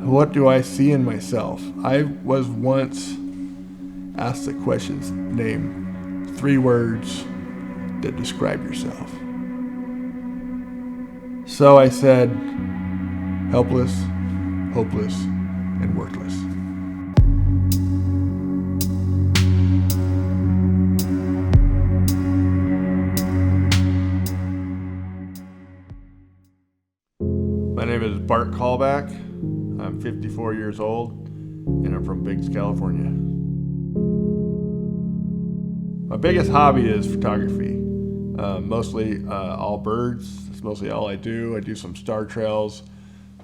What do I see in myself? I was once asked the questions, name 3 words that describe yourself. So I said, helpless, hopeless, and worthless. My name is Bart Kalbach. I'm 54 years old, and I'm from Biggs, California. My biggest hobby is photography. Mostly all birds. That's mostly all I do. I do some star trails,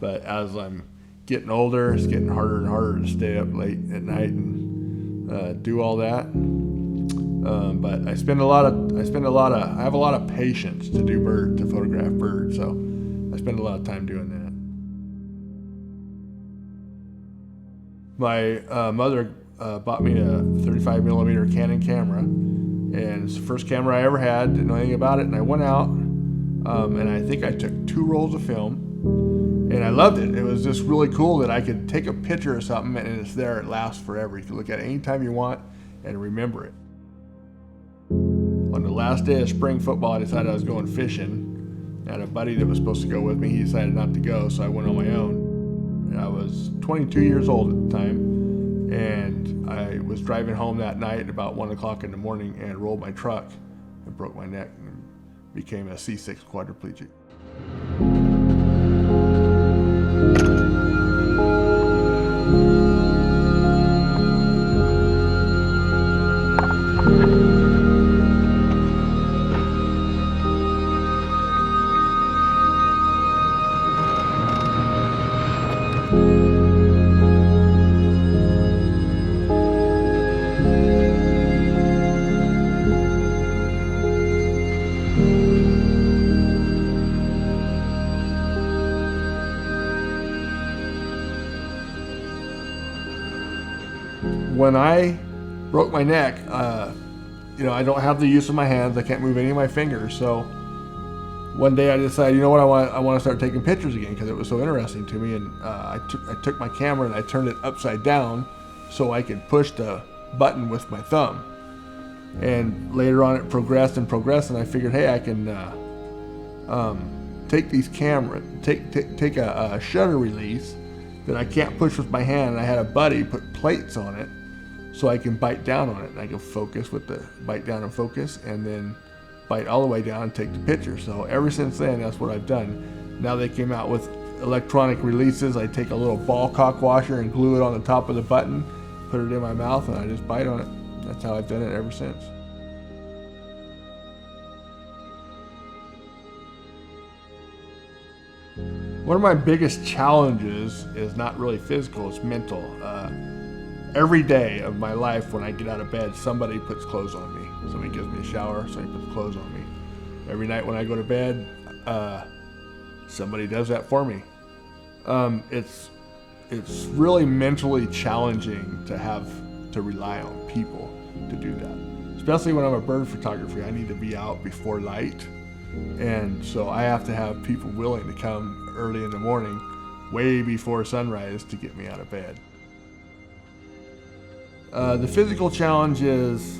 but as I'm getting older, it's getting harder and harder to stay up late at night and do all that. But I have a lot of patience to photograph birds, so I spend a lot of time doing that. My mother bought me a 35 millimeter Canon camera, and it's the first camera I ever had. Didn't know anything about it, and I went out and I think I took 2 rolls of film, and I loved it. It was just really cool that I could take a picture of something and it's there. It lasts forever. You can look at it anytime you want and remember it. On the last day of spring football, I decided I was going fishing. I had a buddy that was supposed to go with me. He decided not to go, so I went on my own. And I was 22 years old at the time, and I was driving home that night at about 1 o'clock in the morning and rolled my truck and broke my neck and became a C6 quadriplegic. When I broke my neck, I don't have the use of my hands. I can't move any of my fingers. So one day I decided, you know what, I want to start taking pictures again because it was so interesting to me. And I took my camera and I turned it upside down so I could push the button with my thumb. And later on it progressed, and I figured, hey, I can take these cameras, take a shutter release that I can't push with my hand. And I had a buddy put plates on it so I can bite down on it, and I can focus with the bite down and focus, and then bite all the way down and take the picture. So ever since then, that's what I've done. Now they came out with electronic releases. I take a little ball cock washer and glue it on the top of the button, put it in my mouth, and I just bite on it. That's how I've done it ever since. One of my biggest challenges is not really physical, it's mental. Every day of my life when I get out of bed, somebody puts clothes on me. Somebody gives me a shower, somebody puts clothes on me. Every night when I go to bed, somebody does that for me. It's really mentally challenging to have to rely on people to do that. Especially when I'm a bird photographer, I need to be out before light. And so I have to have people willing to come early in the morning, way before sunrise, to get me out of bed. The physical challenge is,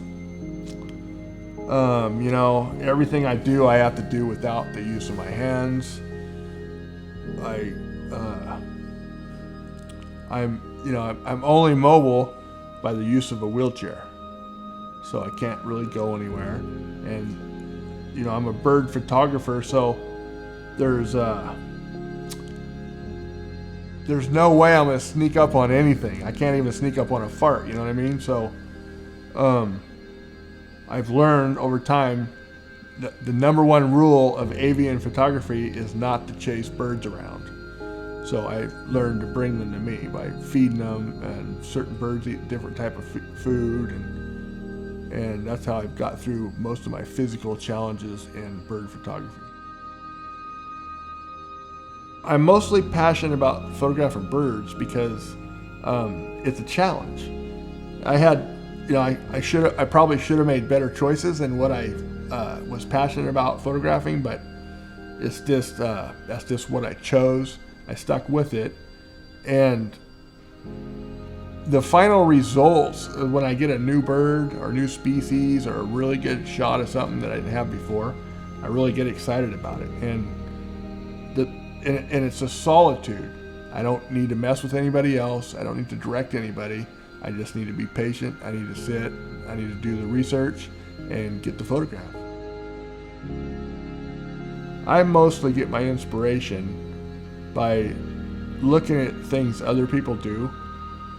everything I do, I have to do without the use of my hands. I'm only mobile by the use of a wheelchair, so I can't really go anywhere. And I'm a bird photographer, so there's no way I'm gonna sneak up on anything. I can't even sneak up on a fart, you know what I mean? So I've learned over time that the number one rule of avian photography is not to chase birds around. So I learned to bring them to me by feeding them, and certain birds eat different type of food, and that's how I've got through most of my physical challenges in bird photography. I'm mostly passionate about photographing birds because it's a challenge. I probably should have made better choices in what I was passionate about photographing, but that's just what I chose. I stuck with it, and the final results, when I get a new bird or new species or a really good shot of something that I didn't have before, I really get excited about it. And it's a solitude. I don't need to mess with anybody else. I don't need to direct anybody. I just need to be patient. I need to sit. I need to do the research and get the photograph. I mostly get my inspiration by looking at things other people do,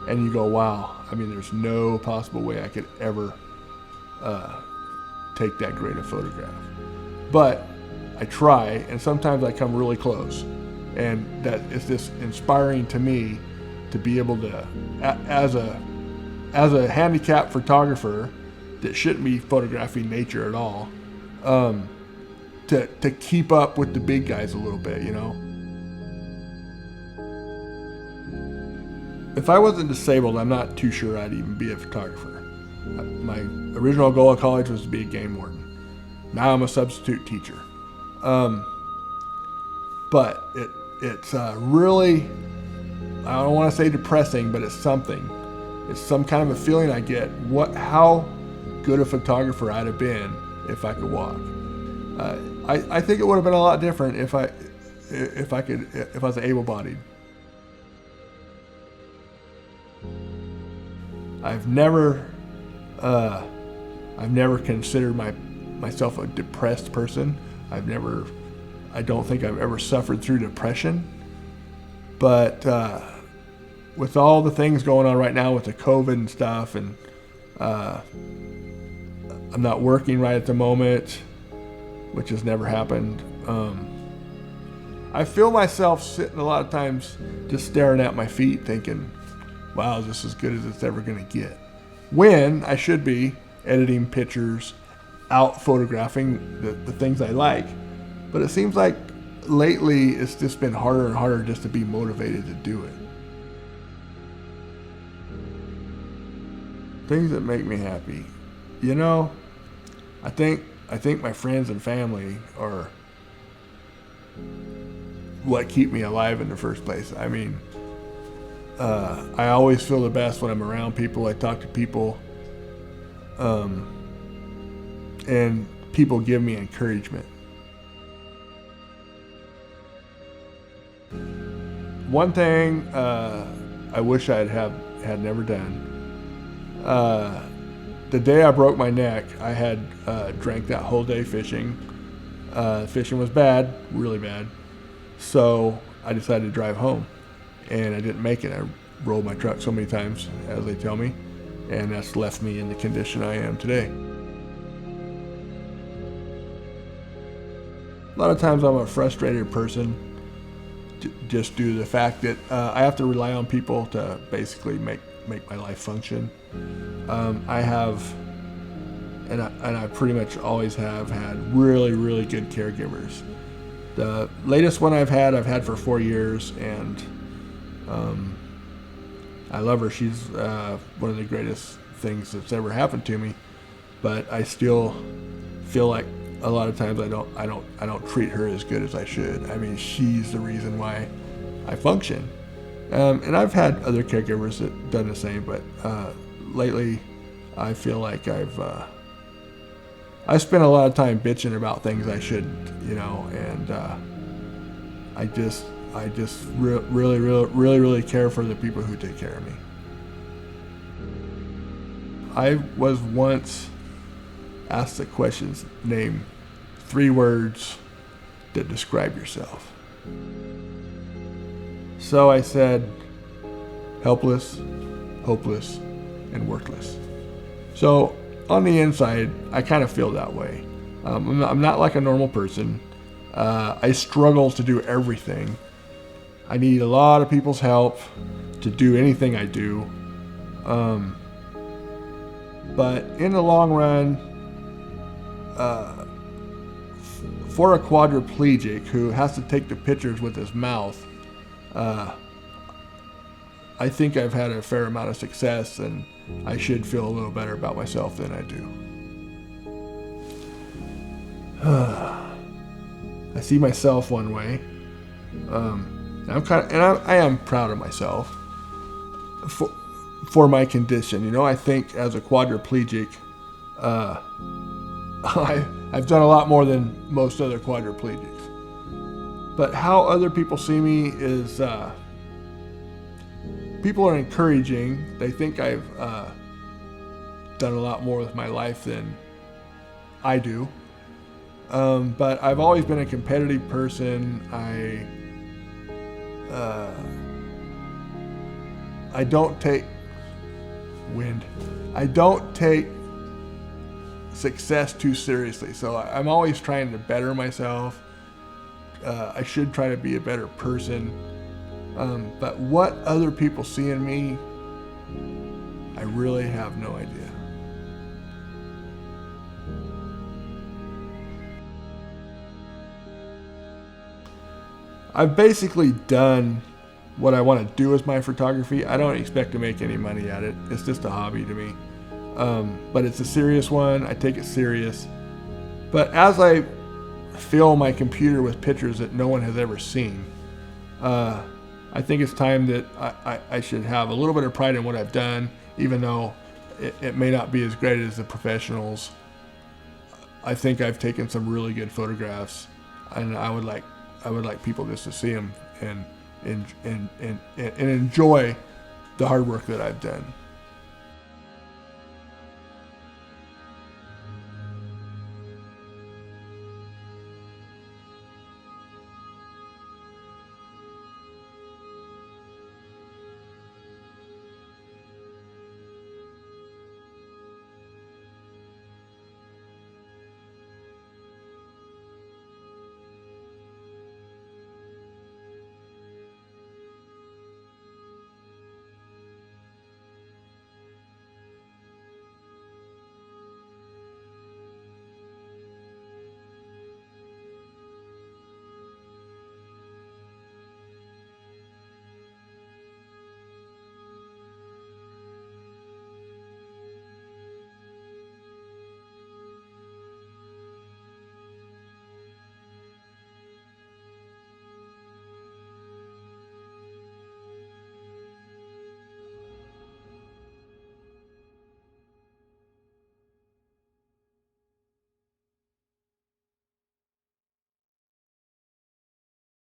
and you go, wow, I mean, there's no possible way I could ever take that great a photograph. But I try, and sometimes I come really close. And that is just inspiring to me to be able to, as a handicapped photographer that shouldn't be photographing nature at all, to keep up with the big guys a little bit, you know. If I wasn't disabled, I'm not too sure I'd even be a photographer. My original goal at college was to be a game warden. Now I'm a substitute teacher. But it's really, I don't want to say depressing, but it's something. It's some kind of a feeling I get. How good a photographer I'd have been if I could walk. I think it would have been a lot different if I was able-bodied. I've never considered myself a depressed person. I don't think I've ever suffered through depression. But with all the things going on right now with the COVID and stuff, and I'm not working right at the moment, which has never happened. I feel myself sitting a lot of times just staring at my feet thinking, wow, is this as good as it's ever going to get? When I should be editing pictures, out photographing the things I like. But it seems like lately it's just been harder and harder just to be motivated to do it. Things that make me happy. You know, I think my friends and family are what keep me alive in the first place. I mean, I always feel the best when I'm around people. I talk to people, and people give me encouragement. One thing I wish I had never done. The day I broke my neck, I had drank that whole day fishing. Fishing was bad, really bad. So I decided to drive home, and I didn't make it. I rolled my truck so many times, as they tell me, and that's left me in the condition I am today. A lot of times I'm a frustrated person, just due to the fact that I have to rely on people to basically make my life function. I have, and I pretty much always have had really, really good caregivers. The latest one I've had for 4 years, and I love her. She's one of the greatest things that's ever happened to me. But I still feel like a lot of times I don't treat her as good as I should. I mean, she's the reason why I function. And I've had other caregivers that done the same, but lately I feel like I spend a lot of time bitching about things I shouldn't, you know, and I just really care for the people who take care of me. I was once asked the question, name 3 words that describe yourself. So I said, helpless, hopeless, and worthless. So on the inside, I kind of feel that way. I'm not like a normal person. I struggle to do everything. I need a lot of people's help to do anything I do. But in the long run, for a quadriplegic who has to take the pictures with his mouth, I think I've had a fair amount of success, and I should feel a little better about myself than I do. I see myself one way. I am proud of myself for my condition. You know, I think as a quadriplegic, I've done a lot more than most other quadriplegics. But how other people see me is, people are encouraging. They think I've done a lot more with my life than I do. But I've always been a competitive person. I don't take success too seriously. So I'm always trying to better myself. I should try to be a better person. But what other people see in me, I really have no idea. I've basically done what I want to do with my photography. I don't expect to make any money at it. It's just a hobby to me. But it's a serious one. I take it serious. But as I fill my computer with pictures that no one has ever seen, I think it's time that I should have a little bit of pride in what I've done, even though it may not be as great as the professionals. I think I've taken some really good photographs, and I would like people just to see them and enjoy the hard work that I've done.